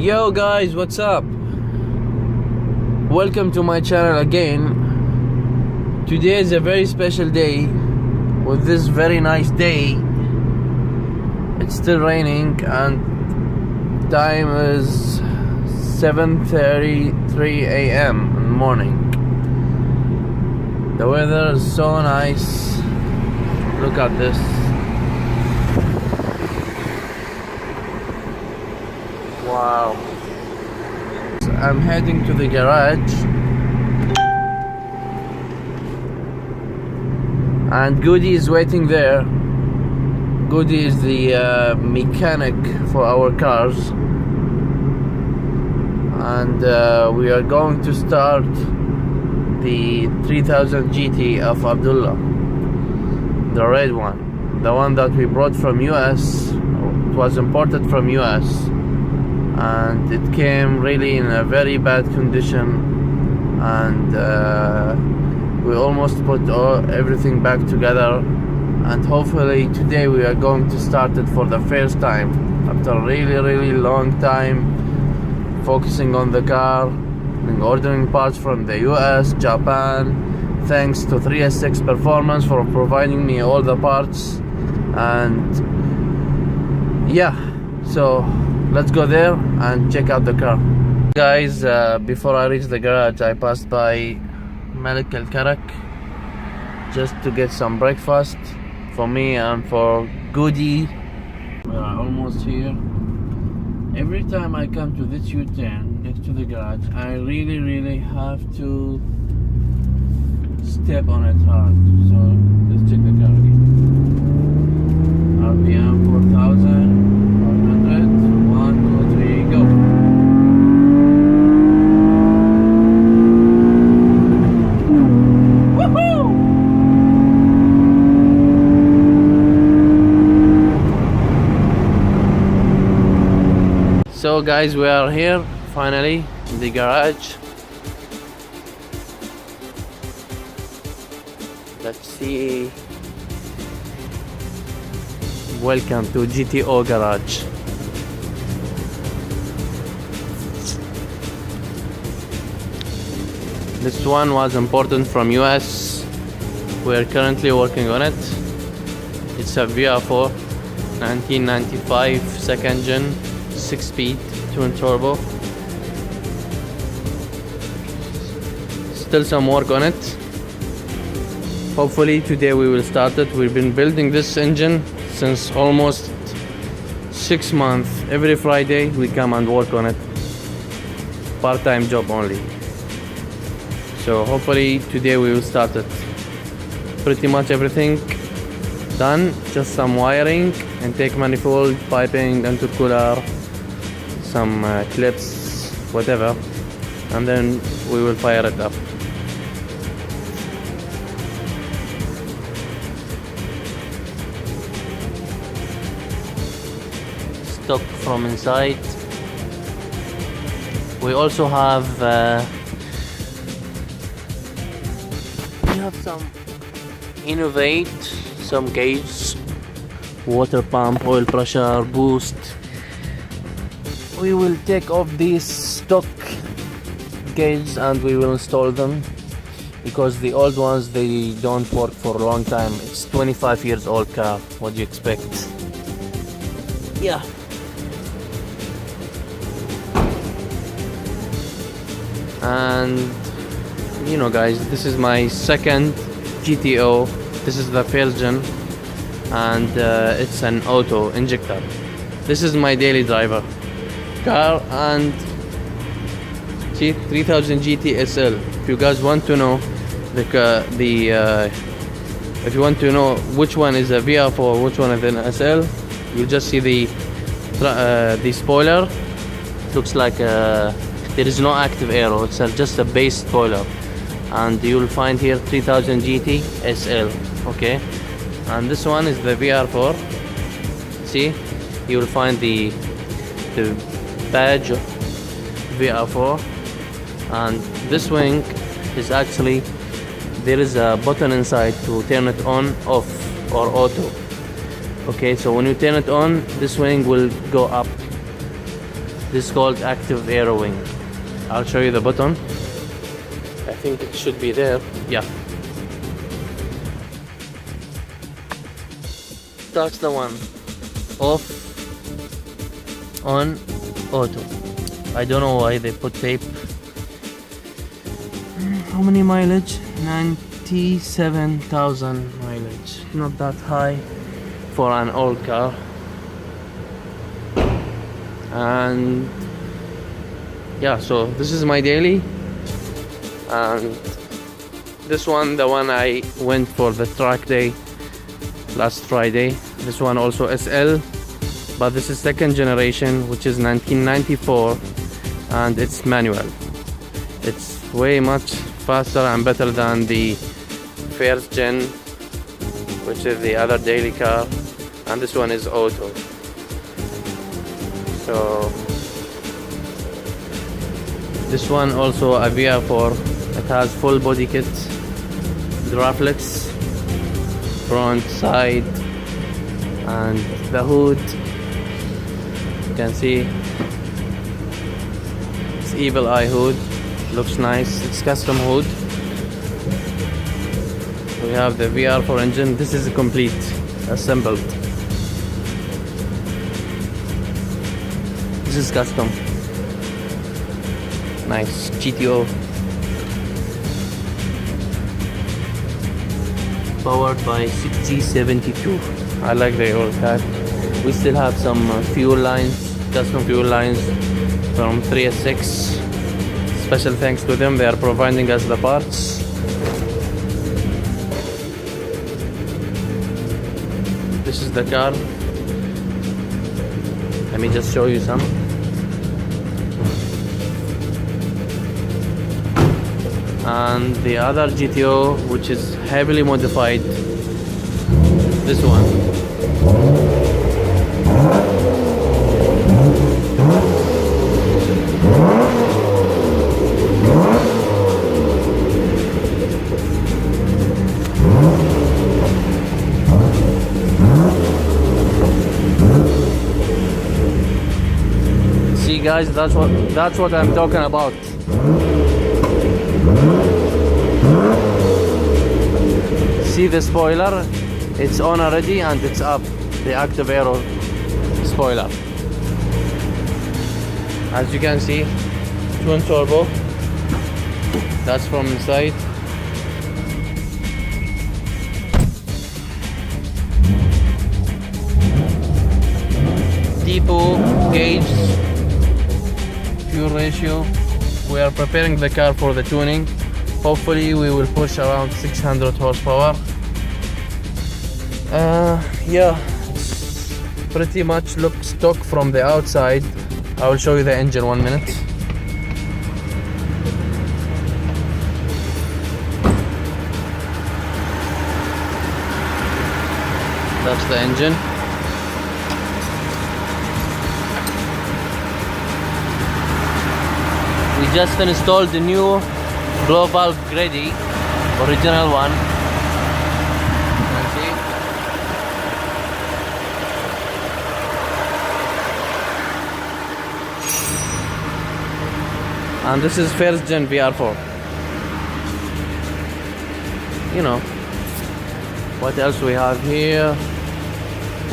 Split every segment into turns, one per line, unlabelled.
Yo guys, what's up? Welcome to my channel again. Today is a very special day. With this very nice day, it's still raining and time is 7:33 a.m. in the morning. The weather is so nice. Look at this. Wow. I'm heading to the garage and Goody is waiting there. Goody is the mechanic for our cars, and we are going to start the 3000 GT of Abdullah, the red one, the one that we brought from US. It was imported from US and it came really in a very bad condition, and we almost put everything back together, and hopefully today we are going to start it for the first time after a really long time focusing on the car and ordering parts from the US, Japan. Thanks to 3SX Performance for providing me all the parts, and yeah, so let's go there and check out the car. Guys, before I reach the garage, I passed by Malik Al Karak just to get some breakfast for me and for Goody. We are almost here. Every time I come to this U-turn next to the garage, I really have to step on it hard. So let's check the car again. RPM 4000. 1, 2, 3, go. Woohoo! So guys, we are here finally in the garage. Let's see. Welcome to GTO Garage. This one was imported from US. We are currently working on it. It's a Vr4 1995 second gen 6-speed twin turbo. Still some work on it. Hopefully today we will start it. We've been building this engine since almost 6 months. Every Friday we come and work on it. Part-time job only. So hopefully today we will start it. Pretty much everything done, just some wiring, intake manifold, piping, intercooler, some clips, whatever, and then we will fire it up. Stock from inside. We also have some Innovate, some gauges, water pump, oil pressure, boost. We will take off these stock gauges and we will install them, because the old ones, they don't work for a long time. It's 25 years old car. What do you expect? Yeah. And you know guys, this is my second GTO. This is the first gen, and it's an auto injector. This is my daily driver car, and see, 3000 GT SL. If you guys want to know if you want to know which one is a Vr4, which one is an SL, you just see the spoiler. Looks like there is no active aero. It's just a base spoiler. And you will find here 3000 GT SL, okay, and this one is the Vr4. See, you will find the badge of Vr4, and this wing is actually, there is a button inside to turn it on, off, or auto. Okay, so when you turn it on, this wing will go up This is called active arrowing. I'll show you the button. I think it should be there. Yeah. That's the one. Off, on, auto. I don't know why they put tape. How many mileage? 97,000 mileage. Not that high for an old car. And yeah, so this is my daily. And this one, the one I went for the track day last Friday. This one also SL, but this is second generation, which is 1994, and it's manual. It's way much faster and better than the first gen, which is the other daily car, and this one is auto. So this one also a Vr4. It has full body kit, Duraflex, front, side, and the hood. You can see it's evil eye hood. Looks nice. It's custom hood. We have the Vr4 engine. This is complete, assembled. This is custom. Nice GTO. Powered by 6072. I like the old car. We still have some fuel lines, custom fuel lines from 3S6. Special thanks to them, they are providing us the parts. This is the car. Let me just show you some. And the other GTO, which is heavily modified, this one. See guys, that's what I'm talking about. See the spoiler? It's on already and it's up. The active aero spoiler. As you can see, twin turbo. That's from inside. Depot gauge, fuel ratio. We are preparing the car for the tuning. Hopefully we will push around 600 horsepower. Yeah, it's pretty much looks stock from the outside. I will show you the engine 1 minute. That's the engine. We just installed the new global Grady, original one. You can see. And this is first gen Vr4. You know. What else we have here?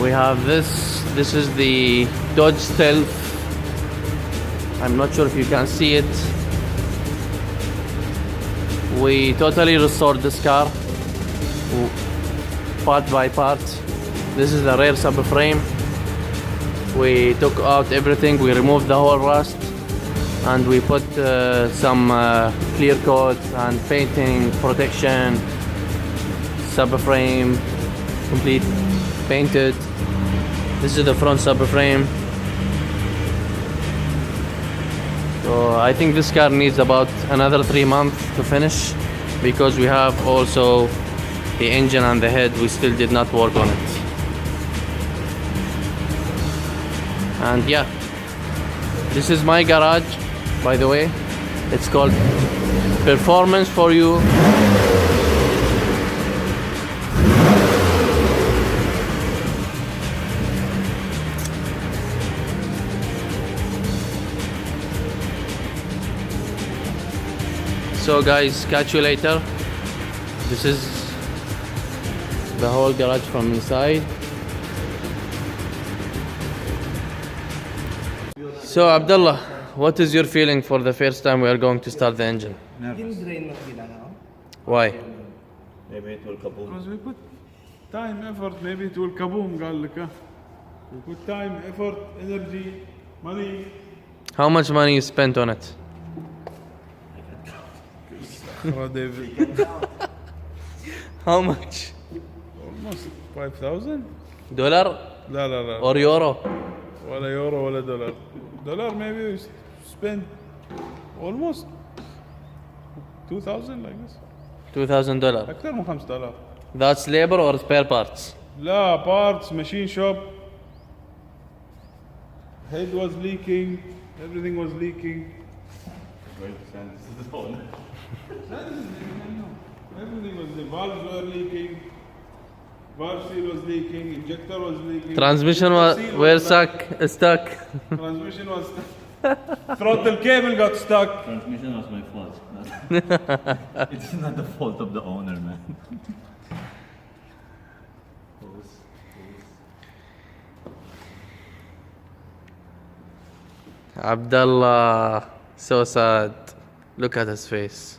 We have this. This is the Dodge Stealth. I'm not sure if you can see it. We totally restored this car, part by part. This is the rear subframe. We took out everything. We removed the whole rust, and we put some clear coat and painting protection. Subframe complete painted. This is the front subframe. So I think this car needs about another 3 months to finish, because we have also the engine and the head. We still did not work on it. And yeah, this is my garage, by the way. It's called Performance for You. So guys, catch you later. This is the whole garage from inside. So Abdullah, what is your feeling for the first time we are going to start the engine?
Nervous.
Why?
Maybe it will kaboom.
Because we put time, effort, maybe it will kaboom, قال لك ها. We put time, effort, energy, money.
How much money you spent on it?
David.
How much?
Almost 5,000.
$?
لا لا لا.
Or euro?
ولا يورو ولا دولار. Dollar maybe we spend almost 2,000 like this.
$2,000.
أكثر من $5.
That's labor or spare parts?
لا, parts, machine shop. Head was leaking. Everything was leaking. Everything was, the valves were leaking. Valve seal was leaking. Injector was leaking.
Transmission
Seal
was
stuck.
stuck.
Transmission was stuck. Throttle cable got stuck.
Transmission was my fault. It's not the fault of the owner, man.
Abdullah, so sad. Look at his face.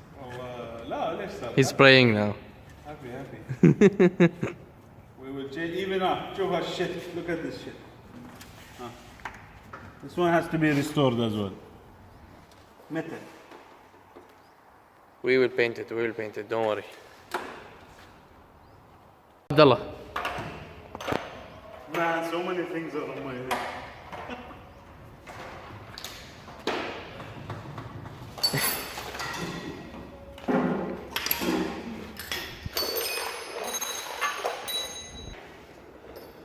لا ليش صار؟
He's praying now.
happy. We will change even up. شوف هالشit. Look at this shit. This one has to be restored as well. Metal.
We will paint it, don't worry. Abdullah.
Man, so many things are on my head.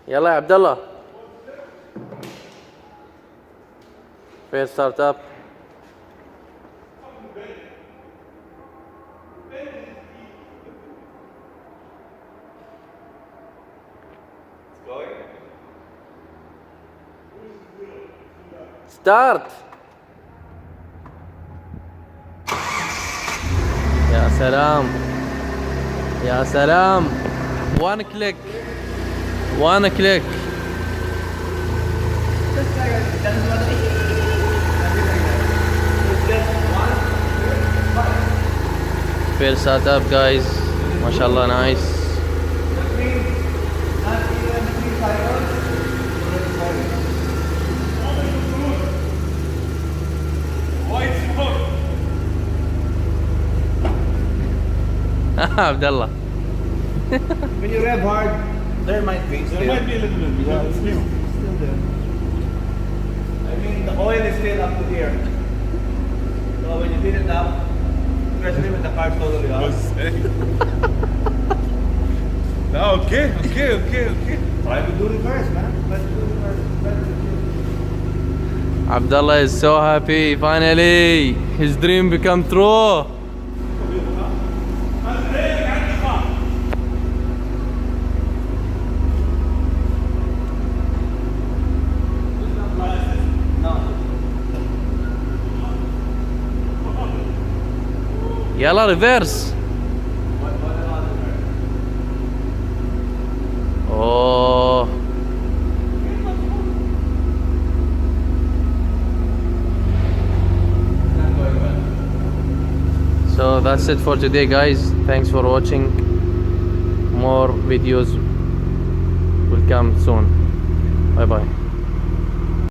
يلا يا عبد الله. First startup. Start. يا سلام. يا سلام. One click. One click. First startup, guys. MashaAllah, nice.
White smoke.
Abdullah.
When you rev hard, there might be still.
There might be a little bit.
Yeah, it's
new.
still there. I mean, the oil is still up to here. So when you fill it up, especially when the car's totally off.
No, okay.
Try to do reverse, man. Try to do reverse.
Abdullah is so happy. Finally, his dream become true. يلا reverse. Oh. So that's it for today, guys. Thanks for watching. More videos will come soon. Bye bye.